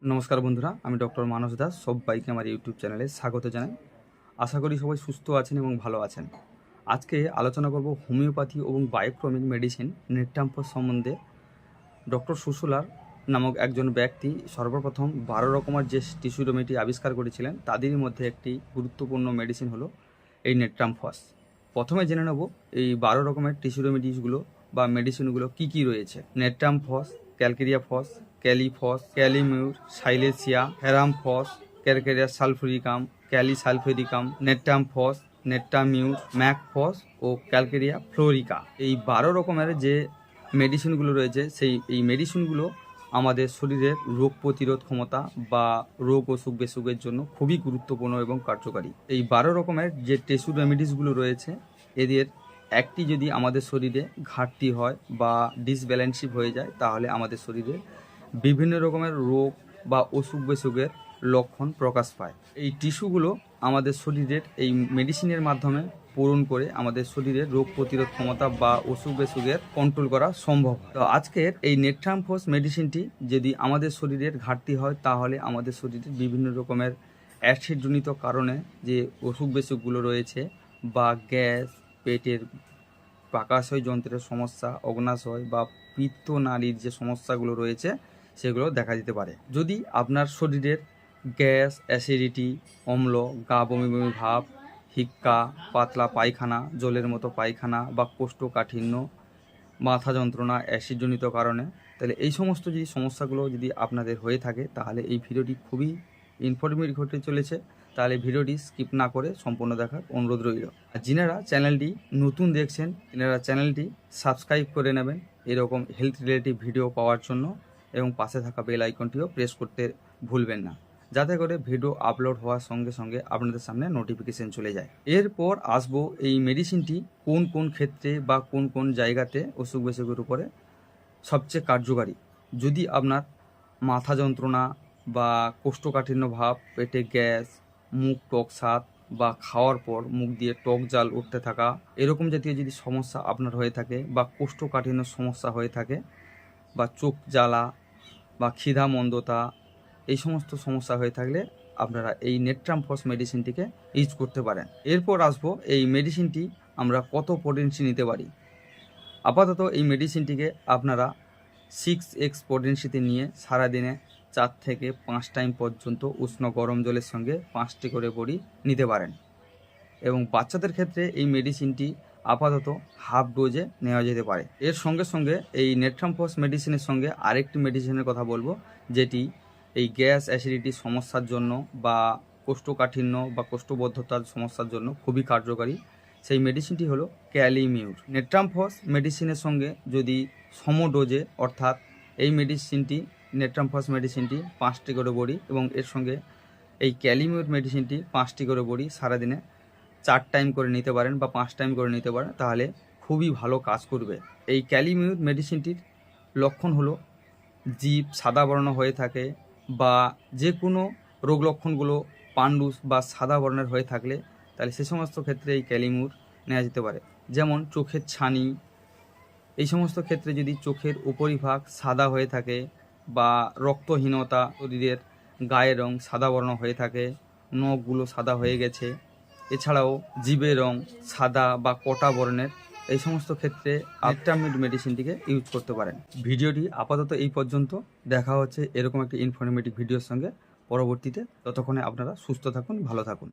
নমস্কার বন্ধুরা, আমি ডক্টর মানস দাস। সবাইকে আমার ইউটিউব চ্যানেলে স্বাগত জানাই। আশা করি সবাই সুস্থ আছেন এবং ভালো আছেন। আজকে আলোচনা করব হোমিওপ্যাথি এবং বায়োক্রমিক মেডিসিন নেট্রাম্পস সম্বন্ধে। ডক্টর সুশুলার নামক একজন ব্যক্তি সর্বপ্রথম 12 রকমের যে টিস্যু রেমেডি আবিষ্কার করেছিলেন, তাদেরই মধ্যে একটি গুরুত্বপূর্ণ মেডিসিন হলো এই নেট্রাম্পস। প্রথমে জেনে নেব এই 12 রকমের টিস্যু রেমেডিসগুলো বা মেডিসিনগুলো কি কি রয়েছে। নেট্রাম্পস, ক্যালকেরিয়া ফস, ক্যালিফস, ক্যালিমিউর, সাইলেসিয়া, হেরামফস, ক্যালকেরিয়া সালফুরিকাম, ক্যালিসালফেরিকাম, নেট্রাম্পস, নেট্রামিউর, ম্যাকফস ও ক্যালকেরিয়া ফ্লোরিকা। এই 12 রকমের যে মেডিসিনগুলো রয়েছে, এই মেডিসিনগুলো আমাদের শরীরের রোগ প্রতিরোধ ক্ষমতা বা রোগ অসুখ বিসুখের জন্য খুবই গুরুত্বপূর্ণ এবং কার্যকারী। এই 12 রকমের যে টিস্যু রেমেডিসগুলো রয়েছে, এদের একটি যদি আমাদের শরীরে ঘাটতি হয় বা ডিসব্যালেন্সিভ হয়ে যায়, তাহলে আমাদের শরীরে বিভিন্ন রকমের রোগ বা অসুখ বিসুখের লক্ষণ প্রকাশ পায়। এই টিস্যুগুলো আমাদের শরীরের এই মেডিসিনের মাধ্যমে পূরণ করে আমাদের শরীরের রোগ প্রতিরোধ ক্ষমতা বা অসুখ বিসুখের কন্ট্রোল করা সম্ভব। তো আজকের এই নেট্রাম্পস মেডিসিনটি যদি আমাদের শরীরের ঘাটতি হয়, তাহলে আমাদের শরীরের বিভিন্ন রকমের অ্যাসিডজনিত কারণে যে অসুখ বিসুখগুলো রয়েছে বা গ্যাস, পেটের পাকাশয় যন্ত্রের সমস্যা, অগ্নাশয় বা পিত্তনালীর যে সমস্যাগুলো রয়েছে, সেগুলো দেখা দিতে পারে। যদি আপনার শরীরের গ্যাস, অ্যাসিডিটি, অম্ল, গা বমি বমি ভাব, হিক্কা, পাতলা পায়খানা, জলের মতো পায়খানা বা কোষ্ঠকাঠিন্য, মাথা যন্ত্রণা অ্যাসিডজনিত কারণে, তাহলে এই সমস্ত যদি সমস্যাগুলো যদি আপনাদের হয়ে থাকে, তাহলে এই ভিডিওটি খুবই ইনফরমেটিভ হতে চলেছে। তাহলে ভিডিওটি স্কিপ না করে সম্পূর্ণ দেখার অনুরোধ রইল। আর যিনারা চ্যানেলটি নতুন দেখছেন, তিনারা চ্যানেলটি সাবস্ক্রাইব করে নেবেন এরকম হেলথ রিলেটিভ ভিডিও পাওয়ার জন্য, এবং পাশে থাকা বেল আইকনটিও প্রেস করতে ভুলবেন না, যাতে করে ভিডিও আপলোড হওয়ার সঙ্গে সঙ্গে আপনাদের সামনে নোটিফিকেশন চলে যায়। এরপর আসবো এই মেডিসিনটি কোন কোন ক্ষেত্রে বা কোন কোন জায়গাতে অসুখ বিসুখের উপরে সবচেয়ে কার্যকারী। যদি আপনার মাথা যন্ত্রণা বা কোষ্ঠকাঠিন্য ভাব, পেটে গ্যাস, মুখ টক স্বাদ বা খাওয়ার পর মুখ দিয়ে টক জাল উঠতে থাকা, এরকম জাতীয় যদি সমস্যা আপনার হয়ে থাকে বা কোষ্ঠকাঠিন্য সমস্যা হয়ে থাকে বা চোখ জ্বালা বা খিদা মন্দতা, এই সমস্ত সমস্যা হয়ে থাকলে আপনারা এই নেট্রাম্পস মেডিসিনটিকে ইউজ করতে পারেন। এরপর আসবো এই মেডিসিনটি আমরা কত পোটেন্সি নিতে পারি। আপাতত এই মেডিসিনটিকে আপনারা 6x পোটেন্সিতে নিয়ে সারাদিনে 4 থেকে 5 টাইম পর্যন্ত উষ্ণ গরম জলের সঙ্গে 5টি করে বড়ি নিতে পারেন। এবং বাচ্চাদের ক্ষেত্রে এই মেডিসিনটি আপাতত হাফ ডোজে নেওয়া যেতে পারে। এর সঙ্গে সঙ্গে এই নেট্রাম্পস মেডিসিনের সঙ্গে আরেকটি মেডিসিনের কথা বলবো, যেটি এই গ্যাস অ্যাসিডিটির সমস্যার জন্য বা কোষ্ঠকাঠিন্য বা কোষ্ঠবদ্ধতার সমস্যার জন্য খুবই কার্যকারী। সেই মেডিসিনটি হলো ক্যালিমিউর। নেট্রাম্পস মেডিসিনের সঙ্গে যদি সম ডোজে, অর্থাৎ এই মেডিসিনটি নেট্রাম্পস মেডিসিনটি 5টি করে বড়ি এবং এর সঙ্গে এই ক্যালিমিউর মেডিসিনটি 5টি করে বড়ি সারাদিনে 4 টাইম করে নিতে পারেন বা 5 টাইম করে নিতে পারেন, তাহলে খুবই ভালো কাজ করবে। এই ক্যালিমিউর মেডিসিনটির লক্ষণ হলো জিভ সাদা বর্ণ হয়ে থাকে বা যে কোনো রোগ লক্ষণগুলো পান্ডুস বা সাদা বর্ণের হয়ে থাকলে, তাহলে সে সমস্ত ক্ষেত্রে এই ক্যালিমিউর নেওয়া যেতে পারে। যেমন চোখের ছানি, এই সমস্ত ক্ষেত্রে যদি চোখের উপরিভাগ সাদা হয়ে থাকে বা রক্তহীনতা, শরীরের গায়ের রং সাদা বর্ণ হয়ে থাকে, নখগুলো সাদা হয়ে গেছে, এছাড়াও জিভের রং সাদা বা কটা বর্ণের, এই সমস্ত ক্ষেত্রে নেট্রামিউর মেডিসিনটিকে ইউজ করতে পারেন। ভিডিওটি আপাতত এই পর্যন্ত। দেখা হচ্ছে এরকম একটি ইনফরমেটিভ ভিডিওর সঙ্গে পরবর্তীতে। ততক্ষণে আপনারা সুস্থ থাকুন, ভালো থাকুন।